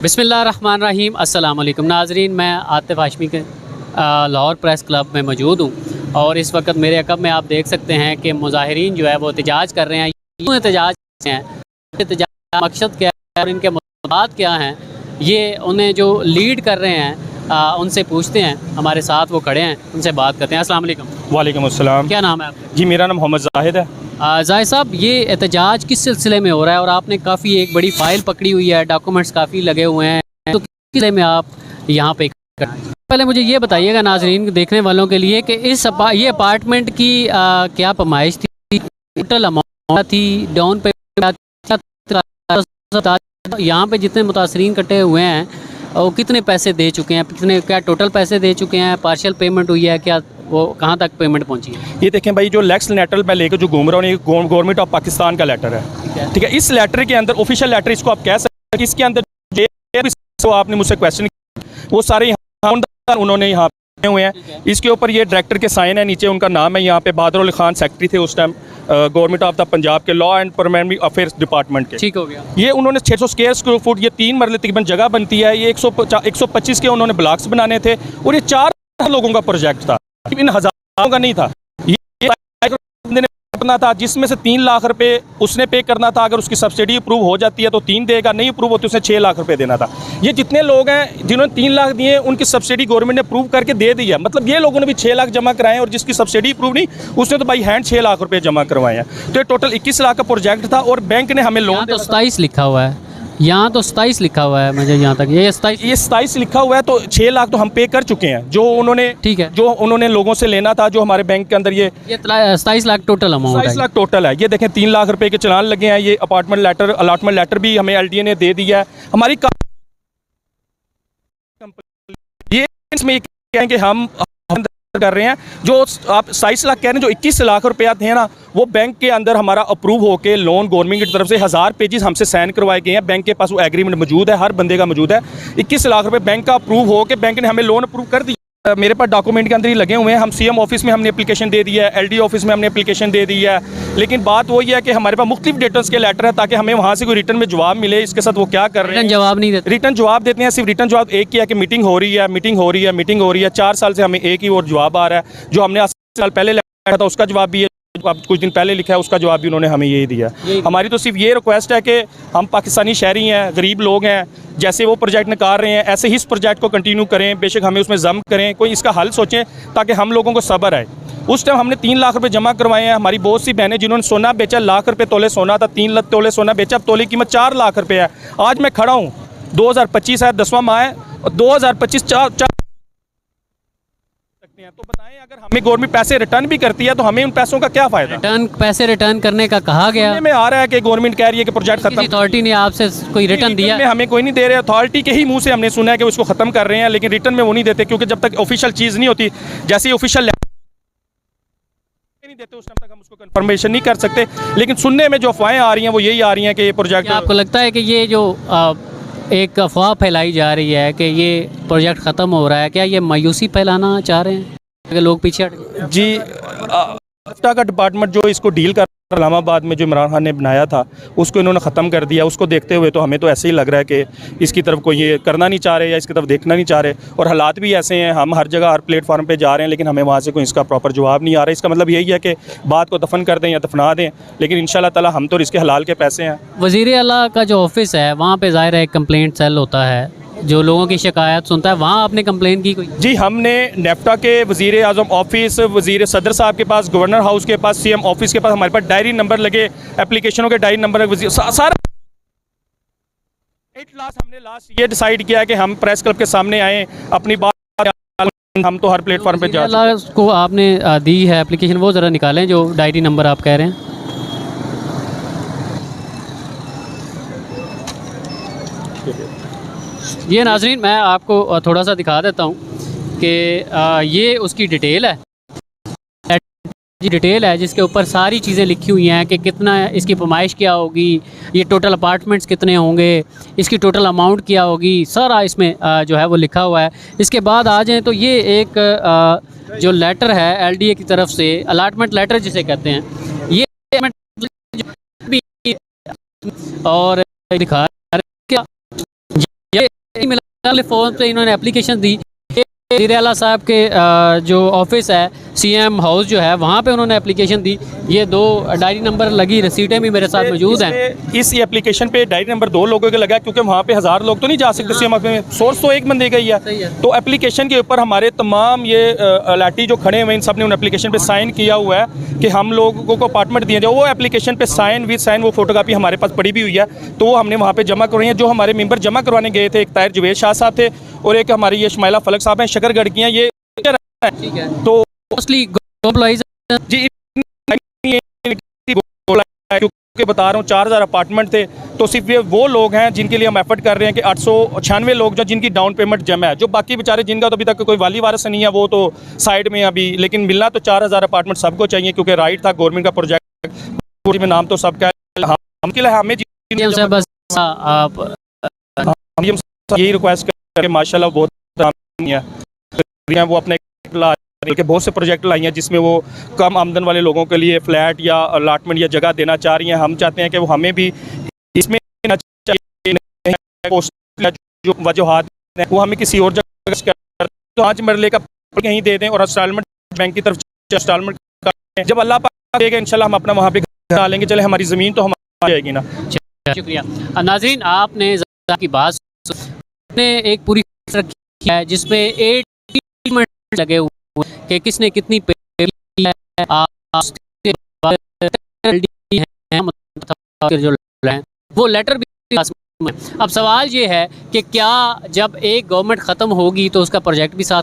बिस्मिल्लाहिर्रहमानिर्रहीम अस्सलाम वालेकुम नाजरीन, मैं आतिफ हाशमी के लाहौर प्रेस क्लब में मौजूद हूँ और इस वक्त मेरे अकब में आप देख सकते हैं कि मुजाहिरीन जो है वो एहतजाज कर रहे हैं। क्यों एहतजाज हैं, एहतजाज का मकसद क्या है और इनके मुद्दात क्या हैं, ये उन्हें जो लीड कर रहे हैं उनसे पूछते हैं। हमारे साथ वो खड़े हैं, उनसे बात करते हैं। अस्सलाम वालेकुम। वालेकुम अस्सलाम। क्या नाम है आपका? जी मेरा नाम मोहम्मद जाहिद है। जाहिद साहब, ये एहतजाज किस सिलसिले में हो रहा है और आपने काफ़ी एक बड़ी फ़ाइल पकड़ी हुई है, डॉक्यूमेंट्स काफ़ी लगे हुए हैं, तो किस सिलसिले में आप यहाँ पे पहले मुझे ये बताइएगा नाजरीन देखने वालों के लिए कि ये अपार्टमेंट की क्या पैमाइश थी, टोटल अमाउंट थी, डाउन पेमेंट, यहाँ पे जितने मुतासरीन कटे हुए हैं वो कितने पैसे दे चुके हैं, कितने क्या टोटल पैसे दे चुके हैं, पार्शियल पेमेंट हुई है क्या, वो कहाँ तक पेमेंट पहुंची है? ये देखें भाई, जो लेक्स लेटर मैं लेकर जो घूम रहा हूँ, ये गवर्नमेंट ऑफ पाकिस्तान का लेटर है, ठीक है। इस लेटर के अंदर ऑफिशियल लेटर इसको आप कह सकते हैं कि इसके अंदर जो आपने मुझसे क्वेश्चन वो सारे उन्होंने यहाँ पे हुए हैं। इसके ऊपर ये डायरेक्टर के साइन है, नीचे उनका नाम है। यहाँ पे बहादुर अली खान सेक्रेटरी थे उस time government of the Punjab के law and permanent affairs department के। ठीक हो गया। ये उन्होंने 600 स्क्वायर फुट, ये 3 मरले तकरीबन जगह बनती है, ये 125 के उन्होंने ब्लॉक्स बनाने थे और ये 4 लोगों का प्रोजेक्ट था, इन हज़ारों का नहीं था। ये करना था, जिसमें से 3 लाख रुपए उसने पे करना था। अगर उसकी सब्सिडी अप्रूव हो जाती है तो 3 देगा, नहीं अप्रूव होती उसने 6 लाख रुपए देना था। ये जितने लोग हैं जिन्होंने 3 लाख दिए, उनकी सब्सिडी गवर्नमेंट ने अप्रूव करके दे दी है। मतलब ये लोगों ने भी 6 लाख जमा कराए और जिसकी सब्सिडी अप्रूव नहीं उसने तो भाई हैंड 6 लाख रुपए जमा करवाए हैं। तो ये टोटल 21 लाख का प्रोजेक्ट था और बैंक ने हमें लोन 27 लिखा हुआ है, यहाँ तो 27 लिखा हुआ है मुझे यहाँ तक, ये 27 लिखा हुआ है। तो 6 लाख तो हम पे कर चुके हैं, जो उन्होंने, ठीक है, जो उन्होंने लोगों से लेना था, जो हमारे बैंक के अंदर ये 27 लाख टोटल अमाउंट है। 27 लाख टोटल है। ये देखें 3 लाख रुपए के चलान लगे हैं। ये अपार्टमेंट लेटर, अलॉटमेंट लेटर भी हमें LDA ने दे दिया है। हमारी ये इसमें कहें कि हम कर रहे हैं, जो आप 27 लाख कह रहे हैं, जो 21 लाख रुपया थे ना, वो बैंक के अंदर हमारा अप्रूव होके लोन गवर्नमेंट की तरफ से 1000 पेजेस हमसे साइन करवाए गए हैं। बैंक के पास वो एग्रीमेंट मौजूद है, हर बंदे का मौजूद है। 21 लाख रुपए बैंक का अप्रूव हो के बैंक ने हमें लोन अप्रूव कर दिया। मेरे पास डॉक्यूमेंट के अंदर ही लगे हुए हैं। हम CM ऑफिस में हमने एप्लीकेशन दे दिया है, LD ऑफिस में हमने एप्लीकेशन दे दी है, लेकिन बात वही है कि हमारे पास मुख्तलिफ डेटर्स के लेटर है ताकि हमें वहाँ से कोई रिटर्न में जवाब मिले। इसके साथ वो क्या कर रहे हैं, जवाब नहीं देते, रिटर्न जवाब देते हैं। सिर्फ रिटर्न जवाब एक ही है कि मीटिंग हो रही है, मीटिंग हो रही है, मीटिंग हो रही है। 4 साल से हमें एक ही और जवाब आ रहा है। जो हमने 8 साल पहले लिखा था उसका जवाब भी है, कुछ दिन पहले लिखा है उसका जवाब भी उन्होंने हमें यही दिया। हमारी तो सिर्फ ये रिक्वेस्ट है कि हम पाकिस्तानी शहरी हैं, गरीब लोग हैं, जैसे वो प्रोजेक्ट निकाल रहे हैं ऐसे ही इस प्रोजेक्ट को कंटिन्यू करें। बेशक हमें उसमें जम करें, कोई इसका हल सोचें ताकि हम लोगों को सब्र आए। उस टाइम हमने 3 लाख रुपए जमा करवाए हैं। हमारी बहुत सी बहनें जिन्होंने सोना बेचा, लाख रुपए तोले सोना था, 3 तोले सोना बेचा, अब तोले की कीमत 4 लाख रुपए है। आज मैं खड़ा हूँ, 2025 है, 10वां माह है और 2025 तो बताएं, अगर हमें गवर्नमेंट पैसे रिटर्न भी करती है तो हमें उन पैसों का क्या फायदा? पैसे रिटर्न करने का कहा गया में आ रहा है कि गवर्नमेंट कह रही है कि प्रोजेक्ट खत्म। अथॉरिटी ने आपसे कोई रिटर्न दिया? हमें कोई नहीं दे रहे। अथॉरिटी के ही मुंह से हमने सुना है कि उसको खत्म कर रहे हैं, लेकिन रिटर्न में वो नहीं देते, क्योंकि जब तक ऑफिशियल चीज़ नहीं होती, जैसे ही ऑफिशियल नहीं देते उस टाइम तक हम उसको कंफर्मेशन नहीं कर सकते। लेकिन सुनने में जो अफवाहें आ रही हैं वो यही आ रही हैं कि ये प्रोजेक्ट, आपको लगता है कि ये जो एक अफवाह फैलाई जा रही है कि ये प्रोजेक्ट ख़त्म हो रहा है, क्या ये मायूसी फैलाना चाह रहे हैं कि लोग पीछे हट? जी, नेफ्टा का डिपार्टमेंट जो इसको डील कर इस्लामाबाद में जो इमरान खान ने बनाया था उसको इन्होंने ख़त्म कर दिया। उसको देखते हुए तो हमें तो ऐसे ही लग रहा है कि इसकी तरफ कोई ये करना नहीं चाह रहे या इसकी तरफ देखना नहीं चाह रहे। और हालात भी ऐसे हैं, हम हर जगह हर प्लेटफार्म पे जा रहे हैं, लेकिन हमें वहाँ से कोई इसका प्रॉपर जवाब नहीं आ रहा है। इसका मतलब यही है कि बात को दफन कर दें या दफना दें, लेकिन इंशाल्लाह ताला हम तो इसके हलाल के पैसे हैं। वज़ीर आला का जो ऑफिस है वहाँ पर ज़ाहिर है कंप्लेंट सेल होता है जो लोगों की शिकायत सुनता है, वहाँ आपने कंप्लेन की कोई? जी, हमने नेफ्टा के वज़ीर आज़म ऑफिस, वज़ीर सदर साहब के पास, गवर्नर हाउस के पास, CM ऑफिस के पास हमारे पास डायरी नंबर लगे, एप्लीकेशनों के डायरी नंबर सारा हमने लास्ट ये डिसाइड किया कि हम प्रेस क्लब के सामने आए, अपनी बात, हम तो हर प्लेटफॉर्म पे जा को आपने दी है एप्लीकेशन, वो ज़रा निकालें जो डायरी नंबर आप कह रहे हैं। ये नाजरीन मैं आपको थोड़ा सा दिखा देता हूँ कि ये उसकी डिटेल है जिसके ऊपर सारी चीज़ें लिखी हुई हैं कि कितना इसकी पैमाइश क्या होगी, ये टोटल अपार्टमेंट्स कितने होंगे, इसकी टोटल अमाउंट क्या होगी, सारा इसमें जो है वो लिखा हुआ है। इसके बाद आ जाएँ तो ये एक जो लेटर है LDA की तरफ से, अलाटमेंट लेटर जिसे कहते हैं, ये और दिखा फ़ोन पे इन्होंने एप्लीकेशन दी। वज़ीर आला साहब के जो ऑफिस है सीएम हाउस जो है वहाँ पे उन्होंने एप्लीकेशन दी। ये 2 डायरी नंबर लगी रसीटें भी मेरे साथ मौजूद हैं। इस एप्लीकेशन पे डायरी नंबर 2 लोगों का लगा क्योंकि वहाँ पे 1000 लोग तो नहीं जा सकते सीएम में, सोर्स तो एक बंदे का ही है। तो एप्लीकेशन के ऊपर हमारे तमाम ये अलाटी जो खड़े हुए इन सब ने उन एप्लीकेशन पे साइन किया हुआ है कि हम लोगों को अपार्टमेंट दिया जाए। वो एप्लीकेशन पे साइन विद साइन वो फोटोकॉपी हमारे पास पड़ी भी हुई है, तो वो हमने वहाँ पे जमा करवाई है। जो हमारे मेंबर जमा करवाने गए थे, एक ताहिर जवेद शाह साहब थे और एक हमारी ये शमाइला फलक साहब हैं शकरगढ़ की हैं। ये ठीक है, तो मोस्टली एम्प्लॉइज जी क्योंकि बता रहा हूँ 4000 अपार्टमेंट थे, तो सिर्फ ये वो लोग हैं जिनके लिए हम एफर्ट कर रहे हैं कि 896 लोग जो जिनकी डाउन पेमेंट जमा है। जो बाकी बेचारे जिनका तो अभी तक कोई वाली वारस नहीं है वो तो साइड में अभी, लेकिन मिलना तो 4000 अपार्टमेंट सबको चाहिए क्योंकि राइट था गवर्नमेंट का प्रोजेक्ट में नाम तो सबका है। हम के लिए हमें से बस आप यही रिक्वेस्ट करके माशाल्लाह बहुत है वो अपने के बहुत से प्रोजेक्ट लाई हैं जिसमें वो कम आमदन वाले लोगों के लिए फ्लैट या अलाटमेंट या जगह देना चाह रही हैं। हम चाहते हैं कि वो हमें भी इसमें जो वजूहात हैं वो हमें किसी और जगह तो 5 मरले का कहीं दे दें और इंस्टॉलमेंट बैंक की तरफ इंस्टॉलमेंट जब अल्लाह पाक देगा इंशाल्लाह हम अपना वहाँ पे घर डालेंगे। चले हमारी ज़मीन तो हमारी जाएगी ना। शुक्रिया नाज़रीन, आपने की बात ने एक पूरी रखी है जिसमें 8 मिनट लगे हुए कि किसने कितनी पे है जो वो लेटर भी। अब सवाल ये है कि क्या जब एक गवर्नमेंट ख़त्म होगी तो उसका प्रोजेक्ट भी साथ